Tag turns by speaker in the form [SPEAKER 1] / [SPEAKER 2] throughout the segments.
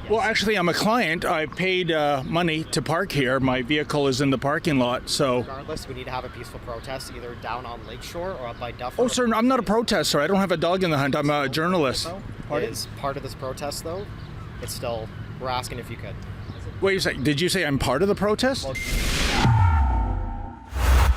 [SPEAKER 1] Well, actually, I'm a client. I paid money to park here. My vehicle is in the parking lot, so...
[SPEAKER 2] Regardless, we need to have a peaceful protest either down on Lakeshore or up by Dufferin.
[SPEAKER 1] Oh, sir, I'm not a protester. I don't have a dog in the hunt. I'm a journalist.
[SPEAKER 2] Is part of this protest, though, it's still... We're asking if you could.
[SPEAKER 1] Wait a second. Did you say I'm part of the protest? Well,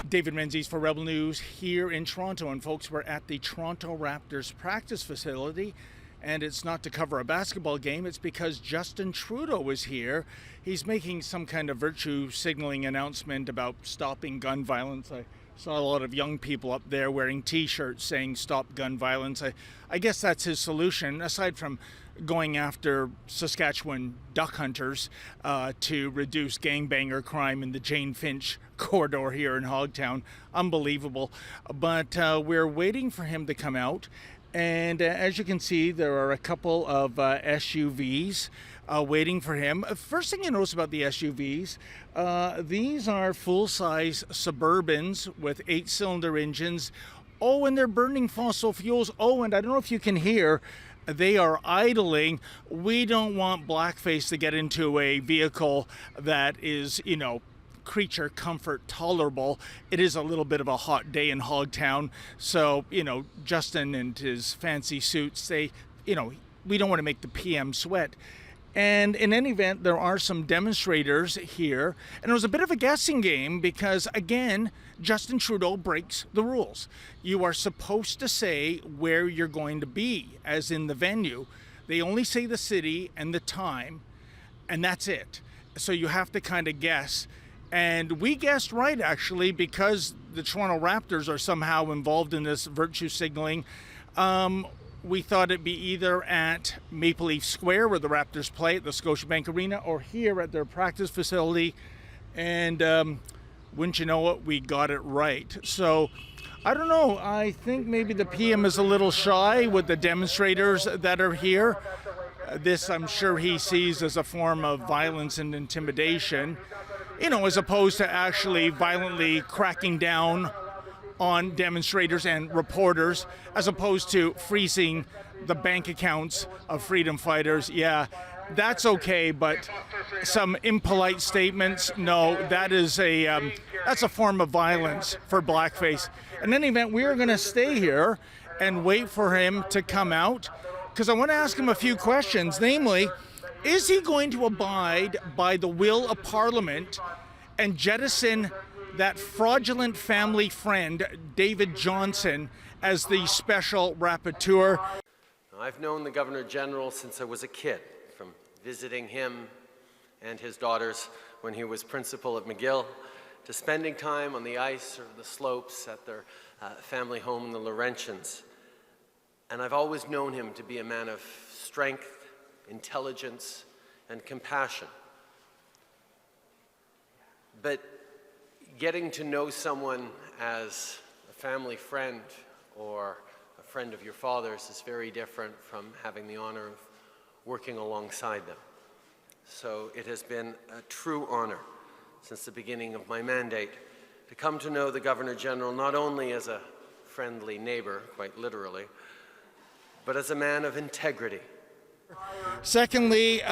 [SPEAKER 1] David Menzies for Rebel News here in Toronto. And folks, we're at the Toronto Raptors practice facility. And it's not to cover a basketball game, it's because Justin Trudeau is here. He's making some kind of virtue signaling announcement about stopping gun violence. I saw a lot of young people up there wearing t-shirts saying stop gun violence. I guess that's his solution, aside from going after Saskatchewan duck hunters to reduce gangbanger crime in the Jane Finch corridor here in Hogtown. Unbelievable. But we're waiting for him to come out. And as you can see, there are a couple of SUVs waiting for him. First thing you notice about the SUVs, these are full-size Suburbans with 8-cylinder engines. Oh, and they're burning fossil fuels. Oh, and I don't know if you can hear, they are idling. We don't want blackface to get into a vehicle that is, you know, creature comfort tolerable. It is a little bit of a hot day in Hogtown, so you know, Justin and his fancy suits, they, you know, we don't want to make the PM sweat. And in any event, there are some demonstrators here, and it was a bit of a guessing game because, again, Justin Trudeau breaks the rules. You are supposed to say where you're going to be, as in the venue. They only say the city and the time, and that's it. So you have to kind of guess. And we guessed right, actually, because the Toronto Raptors are somehow involved in this virtue signaling. We thought it'd be either at Maple Leaf Square, where the Raptors play at the Scotiabank Arena, or here at their practice facility. And wouldn't you know it, we got it right. So I don't know. I think maybe the PM is a little shy with the demonstrators that are here. This, I'm sure he sees as a form of violence and intimidation, you know, as opposed to actually violently cracking down on demonstrators and reporters, as opposed to freezing the bank accounts of freedom fighters. Yeah, that's okay, but some impolite statements, no, that is that's a form of violence for blackface. In any event, we are going to stay here and wait for him to come out, because I want to ask him a few questions, namely, is he going to abide by the will of Parliament and jettison that fraudulent family friend, David Johnson, as the special rapporteur?
[SPEAKER 3] I've known the Governor-General since I was a kid, from visiting him and his daughters when he was principal at McGill, to spending time on the ice or the slopes at their family home in the Laurentians. And I've always known him to be a man of strength, intelligence, and compassion. But getting to know someone as a family friend or a friend of your father's is very different from having the honor of working alongside them. So it has been a true honor since the beginning of my mandate to come to know the Governor-General not only as a friendly neighbor, quite literally, but as a man of integrity.
[SPEAKER 1] Secondly,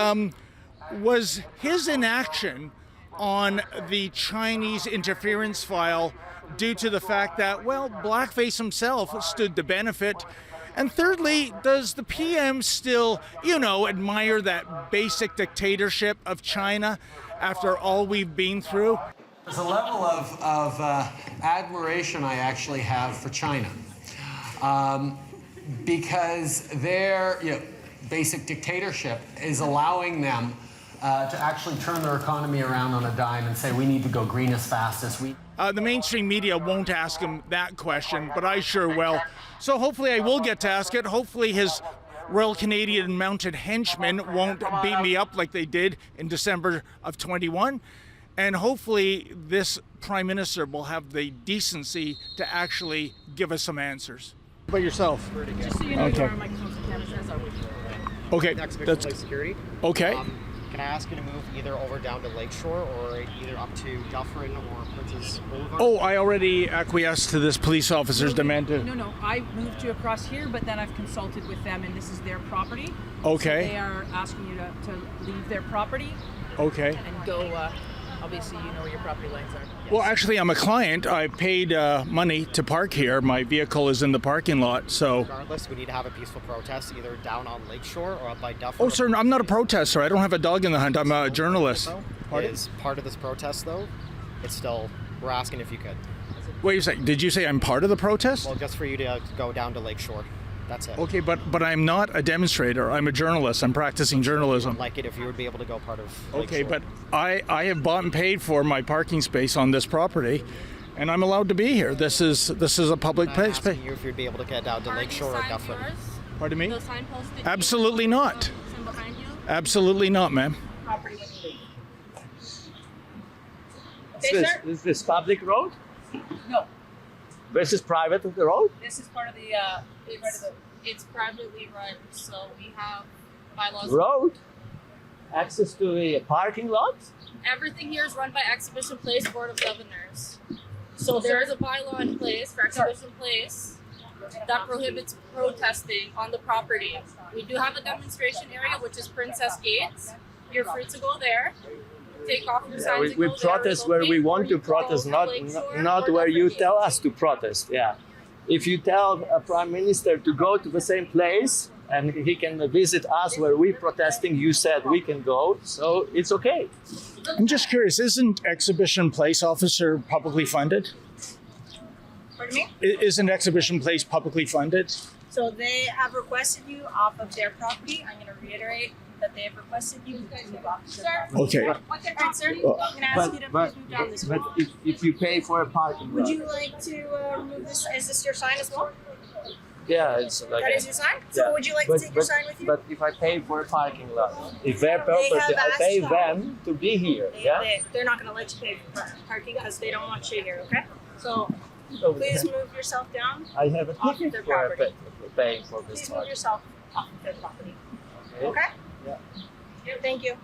[SPEAKER 1] was his inaction on the Chinese interference file due to the fact that, well, blackface himself stood to benefit? And thirdly, does the PM still, you know, admire that basic dictatorship of China after all we've been through?
[SPEAKER 4] There's a level of admiration I actually have for China, because their basic dictatorship is allowing them to actually turn their economy around on a dime and say we need to go green as fast as we...
[SPEAKER 1] The mainstream media won't ask him that question, but I sure will. So hopefully I will get to ask it. Hopefully his Royal Canadian Mounted Henchmen won't beat me up like they did in December of 21. And hopefully this Prime Minister will have the decency to actually give us some answers. How about yourself?
[SPEAKER 2] Just so you know,
[SPEAKER 1] okay.
[SPEAKER 2] you are my council candidates.
[SPEAKER 1] Okay.
[SPEAKER 2] Next
[SPEAKER 1] That's
[SPEAKER 2] place security.
[SPEAKER 1] okay.
[SPEAKER 2] Can I ask you to move either over down to Lakeshore or either up to Dufferin or Princess Boulevard?
[SPEAKER 1] Oh, I already acquiesced to this police officer's demand to...
[SPEAKER 5] No, I moved you across here, but then I've consulted with them, and this is their property.
[SPEAKER 1] Okay.
[SPEAKER 5] So they are asking you to leave their property
[SPEAKER 1] Okay.
[SPEAKER 5] and go, obviously you know where your property lines are. Yes.
[SPEAKER 1] Well, actually, I'm a client. I paid money to park here. My vehicle is in the parking lot, so...
[SPEAKER 2] Regardless, we need to have a peaceful protest either down on Lakeshore or up by Dufferin.
[SPEAKER 1] Oh, sir, I'm not a protester. I don't have a dog in the hunt. I'm a journalist.
[SPEAKER 2] Is part of this protest, though, we're asking if you could.
[SPEAKER 1] Wait a second. Did you say I'm part of the protest?
[SPEAKER 2] Well, just for you to go down to Lakeshore. That's it.
[SPEAKER 1] Okay, but I'm not a demonstrator. I'm a journalist. I'm practicing journalism.
[SPEAKER 2] I'd like it if you would be able to go part of
[SPEAKER 1] Okay,
[SPEAKER 2] Lakeshore.
[SPEAKER 1] but I have bought and paid for my parking space on this property, and I'm allowed to be here. This is a public
[SPEAKER 2] I'm
[SPEAKER 1] place.
[SPEAKER 2] asking you if you'd be able to get down to Lakeshore or Dufferin.
[SPEAKER 1] Pardon me?
[SPEAKER 6] Those signposts that
[SPEAKER 1] Absolutely not.
[SPEAKER 6] you behind you.
[SPEAKER 1] Absolutely not, ma'am.
[SPEAKER 6] Property when you leave.
[SPEAKER 7] Is this public road?
[SPEAKER 5] No,
[SPEAKER 7] This is private road?
[SPEAKER 5] this is part of the,
[SPEAKER 6] It's privately run, so we have bylaws.
[SPEAKER 7] Road? Access to the parking lot?
[SPEAKER 6] Everything here is run by Exhibition Place Board of Governors. So there is a bylaw in place for Exhibition Place that prohibits protesting on the property. We do have a demonstration area, which is Princess Gates. You're free to go there. Take off your signs and
[SPEAKER 7] We
[SPEAKER 6] go there,
[SPEAKER 7] protest where we
[SPEAKER 6] relocate,
[SPEAKER 7] want
[SPEAKER 6] or
[SPEAKER 7] to
[SPEAKER 6] you go
[SPEAKER 7] protest,
[SPEAKER 6] to
[SPEAKER 7] not
[SPEAKER 6] Lakeshore
[SPEAKER 7] not
[SPEAKER 6] or
[SPEAKER 7] where you
[SPEAKER 6] Dufferin
[SPEAKER 7] tell
[SPEAKER 6] Gates.
[SPEAKER 7] us to protest. Yeah. If you tell a prime minister to go to the same place and he can visit us where we're protesting, you said we can go, so it's okay.
[SPEAKER 1] I'm just curious, isn't Exhibition Place officer publicly funded?
[SPEAKER 8] Pardon me?
[SPEAKER 1] Isn't Exhibition Place publicly funded?
[SPEAKER 8] So they have requested you off of their property. I'm going to reiterate that they have requested you to move off of their property.
[SPEAKER 1] Okay.
[SPEAKER 8] All right, sir. I'm going to ask you to please move down this way.
[SPEAKER 7] But if you pay for a parking
[SPEAKER 8] Would
[SPEAKER 7] lot,
[SPEAKER 8] you like to remove this? Is this your sign as well?
[SPEAKER 7] yeah, it's like
[SPEAKER 8] That is your sign? So
[SPEAKER 7] yeah.
[SPEAKER 8] would you like to take your sign with you?
[SPEAKER 7] But if I pay for a parking lot, if their
[SPEAKER 8] They
[SPEAKER 7] property,
[SPEAKER 8] have
[SPEAKER 7] I pay
[SPEAKER 8] asked-
[SPEAKER 7] them to be here. Yeah.
[SPEAKER 8] They're not going to let you pay for parking because they don't want you here, okay? So
[SPEAKER 7] So
[SPEAKER 8] please move yourself down.
[SPEAKER 7] I have a
[SPEAKER 8] Off
[SPEAKER 7] ticket
[SPEAKER 8] their
[SPEAKER 7] for
[SPEAKER 8] property.
[SPEAKER 7] paying for this
[SPEAKER 8] Please move
[SPEAKER 7] parking.
[SPEAKER 8] yourself off of their property.
[SPEAKER 7] Okay?
[SPEAKER 8] Okay?
[SPEAKER 7] Yeah.
[SPEAKER 8] Thank you.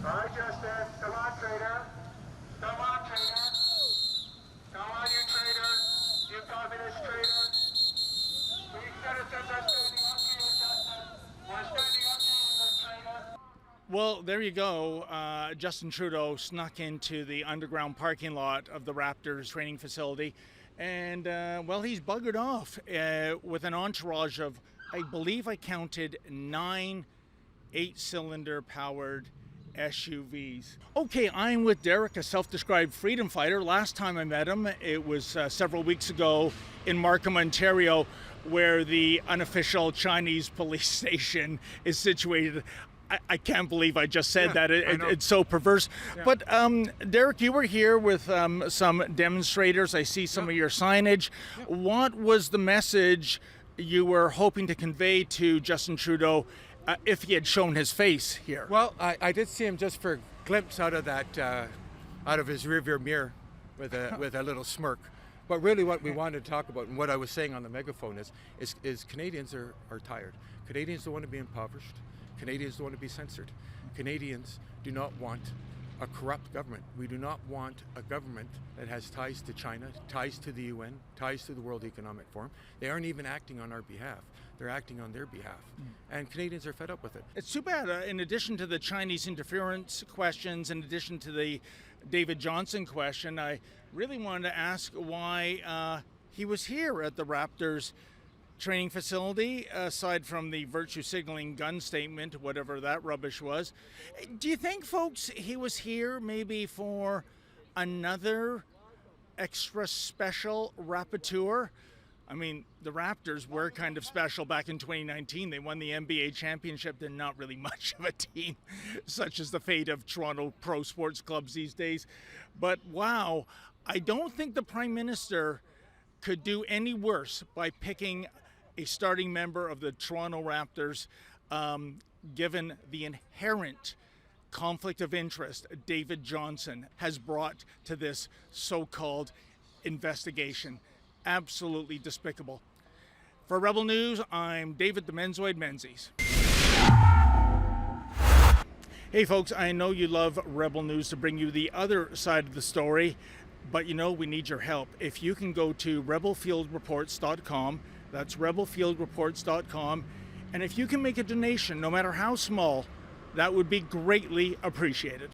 [SPEAKER 9] All right, Justin. Come on, trader. Come on, trader. Come on, you trader. You communist trader. We citizens are standing up to you, Justin. We're standing up to you, this trader.
[SPEAKER 1] Well, there you go. Justin Trudeau snuck into the underground parking lot of the Raptors training facility. And, well, he's buggered off with an entourage of, I believe I counted 9 8-cylinder powered SUVs. Okay, I'm with Derek, a self-described freedom fighter. Last time I met him, it was several weeks ago in Markham, Ontario, where the unofficial Chinese police station is situated. I can't believe I just said that. It's so perverse. Yeah. But Derek, you were here with some demonstrators. I see some of your signage. Yeah. What was the message you were hoping to convey to Justin Trudeau if he had shown his face here?
[SPEAKER 10] Well, I did see him just for a glimpse out of that, out of his rearview mirror with a little smirk. But really what we wanted to talk about and what I was saying on the megaphone is Canadians are tired. Canadians don't want to be impoverished. Canadians don't want to be censored. Canadians do not want a corrupt government. We do not want a government that has ties to China, ties to the UN, ties to the World Economic Forum. They aren't even acting on our behalf. They're acting on their behalf. And Canadians are fed up with it.
[SPEAKER 1] It's too bad. In addition to the Chinese interference questions, in addition to the David Johnson question, I really wanted to ask why he was here at the Raptors training facility, aside from the virtue signaling gun statement, whatever that rubbish was. Do you think, folks, he was here maybe for another extra special rapporteur? I mean, the Raptors were kind of special back in 2019. They won the NBA championship. They're not really much of a team, such as the fate of Toronto pro sports clubs these days. But wow, I don't think the Prime Minister could do any worse by picking a starting member of the Toronto Raptors, given the inherent conflict of interest David Johnson has brought to this so-called investigation. Absolutely despicable. For Rebel News, I'm David the Menzoid Menzies. Hey folks, I know you love Rebel News to bring you the other side of the story, but you know we need your help. If you can go to rebelfieldreports.com, that's rebelfieldreports.com, and if you can make a donation, no matter how small, that would be greatly appreciated.